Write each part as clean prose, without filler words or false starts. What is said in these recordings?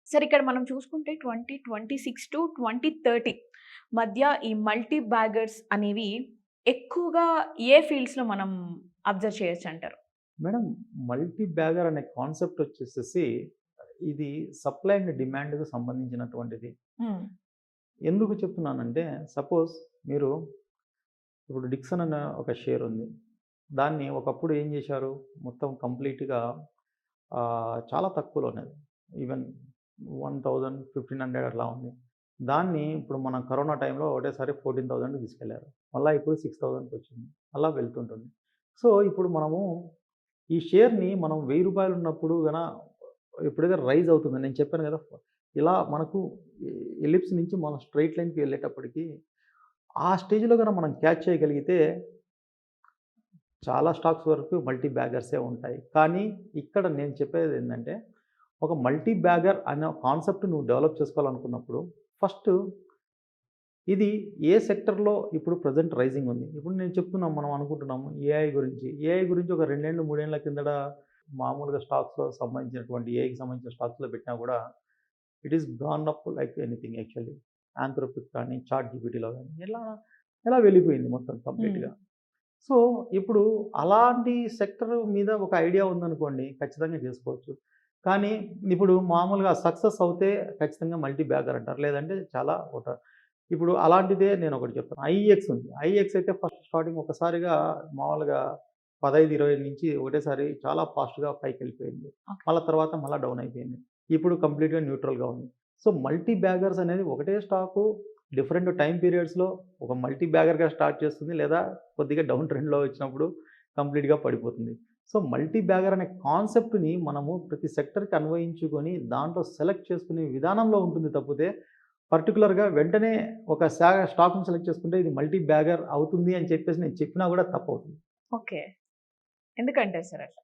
సరే ఇక్కడ మనం చూసుకుంటే 2026-2030 మధ్య ఈ మల్టీ బ్యాగర్స్ అనేవి ఎక్కువగా ఏ ఫీల్డ్స్‌లో మనం అబ్జర్వ్ చేయొచ్చంటారు? మేడం, మల్టీ బ్యాగర్ అనే కాన్సెప్ట్ వచ్చేసేసి ఇది సప్లై అండ్ డిమాండ్‌కి సంబంధించినటువంటిది. హ్మ్. ఎందుకు చెప్తున్నానంటే సపోజ్ మీరు ఇప్పుడు డిక్సన్ అనే ఒక షేర్ ఉంది. దాన్ని ఒకప్పుడు ఏం చేశారు? మొత్తం కంప్లీట్‌గా చాలా తక్కువలో ఉన్నది. ఈవెన్ 1000, 1500 అట్లా ఉంది. దాన్ని ఇప్పుడు మన కరోనా టైంలో ఒకటేసారి 14,000కి తీసుకెళ్లారు. మళ్ళా ఇప్పుడు 6,000కి వచ్చింది. అలా వెళ్తుంటుంది. సో, ఇప్పుడు మనము ఈ షేర్‌ని మనం రూ. 1000 ఉన్నప్పుడు ఎప్పుడైతే రైజ్ అవుతుందో నేను చెప్పాను కదా! ఇలా మనకు ఎలిప్స్ నుంచి మనం స్ట్రెయిట్ లైన్‌కి వెళ్ళేటప్పటికి ఆ స్టేజ్‌లో మనం క్యాచ్ చేయగలిగితే చాలా స్టాక్స్ వరకు మల్టీ బ్యాగర్సే ఉంటాయి. కానీ ఇక్కడ నేను చెప్పేదేంటంటే, ఒక మల్టీ బ్యాగర్ అనే కాన్సెప్ట్ నువ్వు డెవలప్ చేసుకోవాలనుకున్నప్పుడు ఫస్టు ఇది ఏ సెక్టర్‌లో ఇప్పుడు ప్రెజెంట్ రైజింగ్ ఉంది. ఇప్పుడు నేను చెప్తున్నాం, మనం అనుకుంటున్నాము ఏఐ గురించి. ఏఐ గురించి ఒక 2 ఏళ్ళు, 3 ఏళ్ల కిందట మామూలుగా స్టాక్స్‌లో సంబంధించినటువంటి ఏఐకి సంబంధించిన స్టాక్స్‌లో పెట్టినా కూడా it is gone up like anything actually. Anthropic కానీ, చాట్ జీపీటీలో గానీ ఇలా వెళ్ళిపోయింది మొత్తం కంప్లీట్‌గా. సో, ఇప్పుడు అలాంటి సెక్టర్ మీద ఒక ఐడియా ఉందనుకోండి, ఖచ్చితంగా చేసుకోవచ్చు. కానీ ఇప్పుడు మామూలుగా సక్సెస్ అవుతే ఖచ్చితంగా మల్టీ బ్యాగర్ అంటారు. లేదంటే చాలా ఇప్పుడు అలాంటిదే నేనొకటి చెప్తాను. ఐఎక్స్ ఉంది. ఐఎక్స్ అయితే ఫస్ట్ స్టార్టింగ్ ఒకసారిగా మామూలుగా 15, 20 నుంచి ఒకటేసారి చాలా ఫాస్ట్‌గా పైకెళ్ళిపోయింది. ఓకే. మళ్ళా డౌన్ అయిపోయింది. ఇప్పుడు కంప్లీట్‌గా న్యూట్రల్‌గా ఉంది. సో, మల్టీ బ్యాగర్స్ అనేది ఒకటే స్టాకు డిఫరెంట్ టైమ్ పీరియడ్స్‌లో ఒక మల్టీ బ్యాగర్‌గా స్టార్ట్ చేస్తుంది. లేదా కొద్దిగా డౌన్ ట్రెండ్‌లో వచ్చినప్పుడు కంప్లీట్‌గా పడిపోతుంది. సో, మల్టీ బ్యాగర్ అనే కాన్సెప్ట్‌ని మనము ప్రతి సెక్టర్‌కి అన్వయించుకొని దాంట్లో సెలెక్ట్ చేసుకునే విధానంలో ఉంటుంది తప్పితే, పర్టిక్యులర్‌గా వెంటనే ఒక స్టాక్‌ని సెలెక్ట్ చేసుకుంటే ఇది మల్టీ బ్యాగర్ అవుతుంది అని చెప్పేసి నేను చెప్పినా కూడా తప్పవుతుంది. ఓకే. ఎందుకంటారు సార్ అట్లా?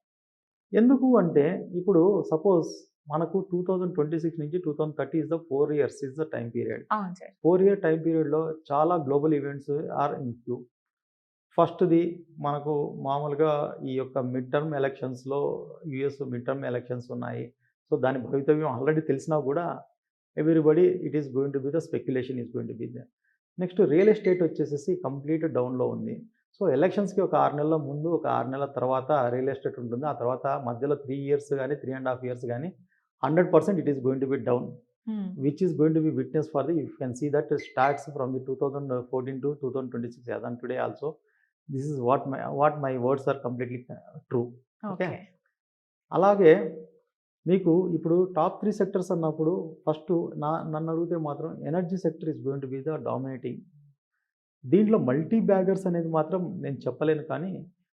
ఎందుకు అంటే ఇప్పుడు సపోజ్ మనకు 2026 నుంచి 2030 is the 4 years is the time period. అవును సార్. 4 ఇయర్ టైమ్ పీరియడ్‌లో చాలా global events are in queue. ఫస్ట్‌ది మనకు మామూలుగా ఈ యొక్క మిడ్ టర్మ్ ఎలక్షన్స్‌లో యూఎస్ మిడ్ టర్మ్ ఎలక్షన్స్ ఉన్నాయి. సో, దాని భవితవ్యం ఆల్రెడీ తెలిసినా కూడా everybody it is going to be the speculation is going to be there. Next real estate వచ్చేసేసి కంప్లీట్ డౌన్‌లో ఉంది. సో, ఎలక్షన్స్‌కి ఒక 6 నెలల ముందు, ఒక 6 నెలల తర్వాత రియల్ ఎస్టేట్ ఉంటుంది. ఆ తర్వాత మధ్యలో 3 ఇయర్స్ గాని, 3 ½ ఇయర్స్ గాని 100% it is going to be down. హ్మ్. Which is going to be witness for the, you can see that stats from the 2014 to 2026 as on today also. This is what my words are completely true. Okay. Okay. అలాగే మీకు ఇప్పుడు top 3 sectors అన్నప్పుడు first నన్నడిగితే మాత్రం energy sector is going to be the dominating. దీంట్లో multi baggers అనేది మాత్రం నేను చెప్పలేను కానీ,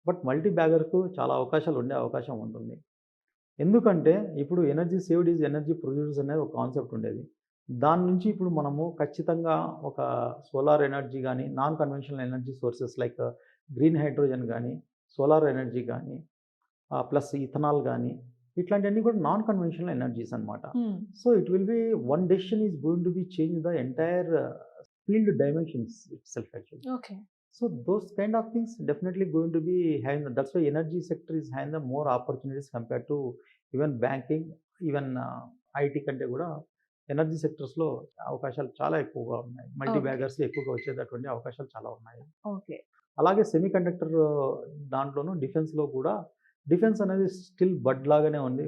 బట్ మల్టీ బ్యాగర్‌కు చాలా అవకాశాలు ఉండే అవకాశం ఉంటుంది. ఎందుకంటే ఇప్పుడు energy saved is energy produced అనేది ఒక కాన్సెప్ట్ ఉండేది. దాని నుంచి ఇప్పుడు మనము ఖచ్చితంగా ఒక సోలార్ ఎనర్జీ గానీ, non conventional energy sources like green hydrogen గానీ, సోలార్ ఎనర్జీ గానీ, ప్లస్ ఇథనాల్ గానీ, ఇట్లాంటివన్నీ కూడా నాన్ కన్వెన్షనల్ ఎనర్జీస్ అన్నమాట. హ్మ్. So, it will be one decision is going to B change the entire field dimensions itself actually. Okay. So those kind of things definitely going to be having. That's why energy sector is having the more opportunities compared to even banking, even IT కంటే కూడా energy సెక్టర్స్‌లో అవకాశాలు చాలా ఎక్కువగా ఉన్నాయి. Multi okay. Baggers ఎక్కువగా వచ్చేటటువంటి అవకాశాలు చాలా ఉన్నాయి. ఓకే. అలాగే సెమీకండక్టర్ దాంట్లోనూ డిఫెన్స్‌లో కూడా డిఫెన్స్ అనేది స్టిల్ బడ్ లాగానే ఉంది.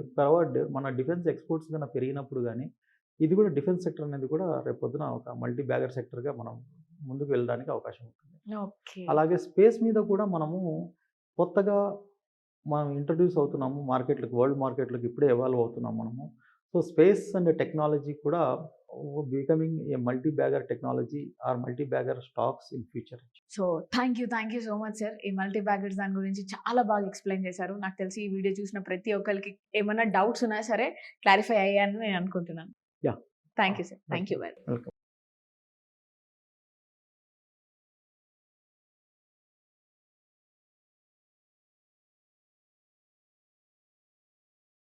మన డిఫెన్స్ ఎక్స్‌పోర్ట్స్ పెరిగినప్పుడు గానీ, ఇది కూడా డిఫెన్స్ సెక్టర్ అనేది కూడా రేపొద్దున ఒక మల్టీ బ్యాగర్ సెక్టర్‌గా మనం ముందుకు వెళ్ళడానికి అవకాశం ఉంటుంది. ఓకే. అలాగే స్పేస్ మీద కూడా మనము కొత్తగా మనం ఇంట్రొడ్యూస్ అవుతున్నాము మార్కెట్‌లకి, వరల్డ్ మార్కెట్‌లకి ఇప్పుడే ఎవాల్వ్ అవుతున్నాం మనము. సో, స్పేస్ అండ్ టెక్నాలజీ కూడా becoming a multi bagger technology are multi bagger stocks in future. So, thank you so much sir. ఈ మల్టీ బ్యాగర్స్ దాని గురించి చాలా బాగా ఎక్స్‌ప్లెయిన్ చేశారు. నాకు తెలిసి ఈ వీడియో చూసిన ప్రతి ఒక్కళ్ళకి ఏమన్నా డౌట్స్ ఉన్నా సరే క్లారిఫై అయ్యాయని నేను అనుకుంటున్నాను. Yeah! Thank you sir. Thank you very much. Welcome.